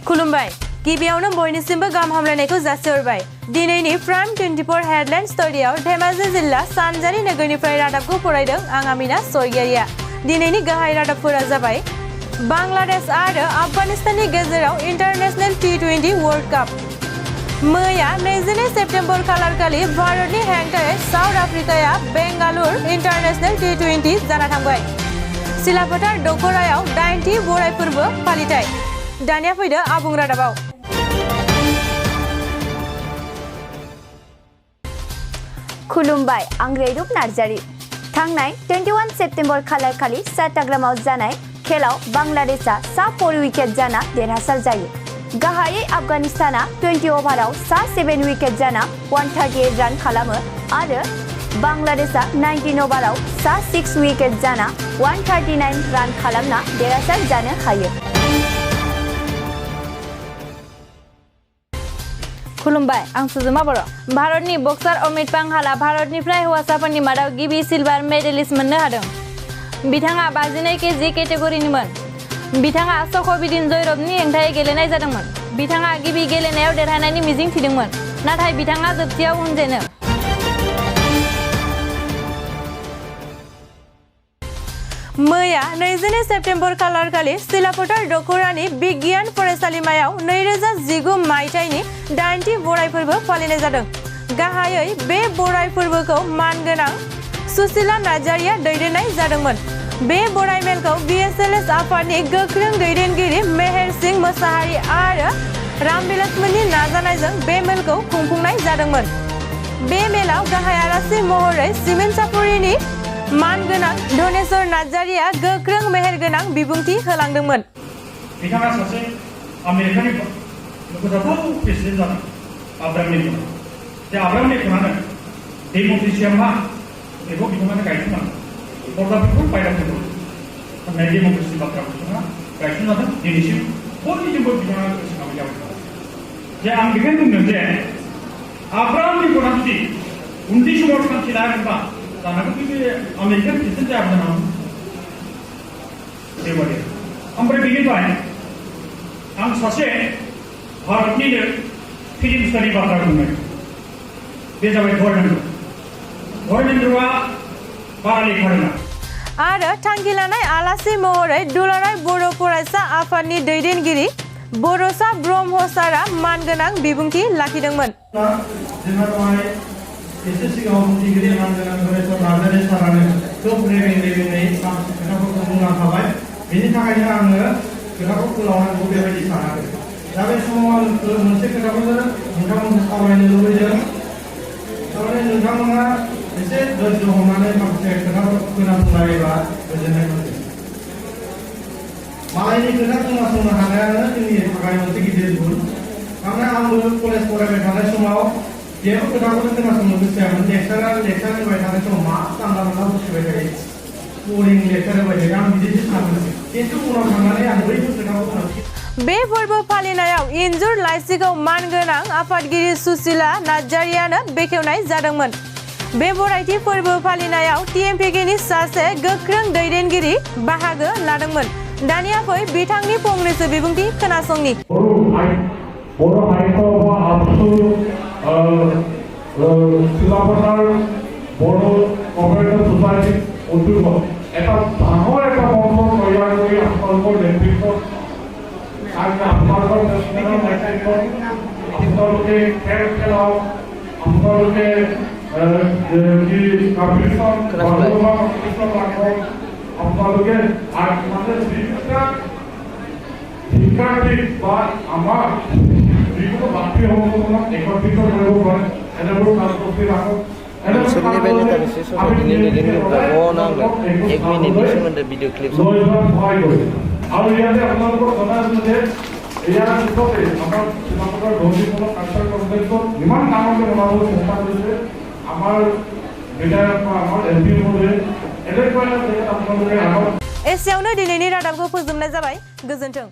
खुलुमबाय गिबियावनो बयनिसिमबो गाहाम हामलायनायखौ जासिहरबाय दिनैनि प्राइम 24 हेडलाइन स्टोरियाव धेमाजि जिल्ला सानजारि नोगोरनिफ्राय रादाबखौ फरायदों आं आमिना सरगियारिया दिनैनि गाहाय रादाबफोरा जाबाय बांलादेश आरो आफगानिस्ताननि गेजेराव इंटरनेशनल T20 वर्ल्ड कप मैया 22 सेप्तेम्बर खालारखालि भारतनि हेंथायै साउथ आफ्रिकाया बेंगालुर इंटरनेशनल T20 जाना थांबाय सिलाफोथार दखरायाव 80 बराय फोरबो फालिथाय दानिया फैदो आबुं रादाबाव खुलुमबाय आं रैरुप नार्जारी थांनाय 21 सेप्तेम्बर खालारखालि चट्टग्रामाव जानाय खेलाव बांलादेशआ सा 4 विकेट जाना देरहासार जायो गाहायै आफगानिस्ताना 20 ओभाराव सा 7 विकेट जाना 138 रान खालामो आरो बांलादेशआ 19 ओभाराव सा 6 विकेट जाना 139 रान खालामना देरहासार जानो हायो खुलुमबाय आं सुजुमा बर' भारतनि बक्सार अमित पांघाला भारतनिफ्राय हौवासाफोरनि मादाव गिबि सिलभार मेडेलिस्ट मोननो हादों बिथाङा 52 केजि केटेगरिनिमोन बिथाङा सखबिदिन जयरबनि हेंथायै गेलेनाय जादोंमोन बिथाङा गिबि गेलेनायाव देरहानायनि मिजिं थिदोंमोन नाथाय बिथाङा जोबथियाव उनजेनो मैया 22 सेप्तेम्बर खालारखालि सिलाफोथार दखरानि बिगियान फरायसालिमायाव 2019 मायथाइनि 80 बराय फोरबो फालिनाय जादों गाहायै बे बराय फोरबोखौ मानगोनां सुशीला नार्जारिया दैदेननाय जादोंमोन बे बराय मेलखौ BSLS आफादनि गोख्रों दैदेनगिरि मेहेर सिंह मोसाहारि आरो रामबिलासमोननि नाजानायजों बे मेलखौ खुंफुंनाय जादोंमोन बे मेलाव गाहाय आलासि महरै सिमेन्ट सापुरिनि मानगोनां धनेश्वर नार्जारिया गोख्रों मेहेरगोनां बिबुंथि होलांदोंमोन बिथाङा सासे आमेरिकानि मख'जाथाव प्रेसिडेन्ट जादों आब्राहाम लिंकन जे आब्राहाम लिंकनानो डेम'क्रेसिया मा बेखौ बिथाङानो गायसनलांदों फरदाफोरखौ बायराफोरखौ होननाय डेम'क्रेसि बाथ्राखौ बिथाङा गायसनजादों दिनैसिम बयनिजोंबो बिथाङा गोसोखांनाय जाबाय जे आं बेखौनो बुंदों जे आब्राहाम लिंकना जुदि उन्दै समाव थांखि लायामोनबा जानांगौ बे आमेरिकान प्रेसिडेन्ट जायामोन जानो बेबादि ओमफ्राय बेनिफ्राय आं सासे भारतनिनो फिल्म स्टारनि बाथ्रा बुंनाय बे जाबाय धर्मेन्द्रआ बारा लेखा रोङा आरो थांखि लानाय आलासि महरै दुलाराय बर' फरायसा आफादनि दैदेनगिरि बड'सा ब्रह्म सारा मानगोनां बिबुंथि लाखिदोंमोन एसे सिगाङाव बुंथिगिरि मानगोनां धनेश्वर नार्जारि सारानो खोब रेबेङै माखासे खोथाफोरखौ बुंलांखाबाय बेनि थाखायनो आङो खोथाखौ फोलावनांगौ बेबायदि सानाखै दा बे समाव आं मोनसे खोथाखौनो नोंथांमोनखौ सावरायनो लुबैदों थारमाने नोंथांमोना एसे धैर्य हमनानै माखासे खोथाफोरखौ खोनासंलायोबा गोजोननाय मोनो मालायनि खोथा खोनासंनो हानायानो जोंनि थाखाय मोनसे गिदिर गुन मानोना आंबो कलेज फरायबाय थानाय समाव जेबो खोथाखौनो खोनासंनो गोसो जायामोन लेक्सार होबाय थानाय समाव मा जानला मोनला बुजिबाय थायो बरिं लेक्सार होबाय थायो आं बिदिसो सानोमोन खिन्थु उनाव थांनानै आं बैफोर खोथाखौ बे फोरबो फालिनायाव इन्जुर लाइसिखौ मानगोनां आफादगिरि सुशीला नार्जारियानो बेखेवनाय जादोंमोन बे बरायथि फोरबो फालिनायाव TMPKनि सासे गोख्रों दैदेनगिरि बाहागो लादोंमोन दानिया फै बिथांनि फंनैसो बिबुंथि खोनासंनि बर' हारिखौ आबसु सिलाफोथार बर' कपारेटिभ सोसाइटी उद्योग এটা ডাঙৰ এটা মঞ্চ তৈয়াৰ কৰি আপোনালোকৰ নেতৃত্বত আপোনালোকৰ নেতৃত্বত আপোনালোকে খেল খেলাওক আপোনালোকে কম্পিটিশ্যন ৰাখক আপোনালোকে মানে যিকেইটা শিক্ষাৰ্থী বা আমাৰ যিকোনো বাতৰিসমূহক একত্ৰিত কৰিব পাৰে এনেবোৰ কাৰ্যসূচী ৰাখক আৰু ইয়াতে আপোনালোকক জনাইছোঁ যে ইয়াৰ পিছতে আমাৰ চিলাপথাৰ ধনীমূলক কালচাৰ কমপ্লেক্সত ইমান ডাঙৰকৈ বনাবলৈ চেষ্টা কৰিছে আমাৰ বিধায়ক বা আমাৰ MP মহোদয়ে এনেকুৱা এটা আপোনালোকে আগত एसेयावनो दिनैनि रादाबखौ फोजोबनाय जाबाय गोजोन्थों।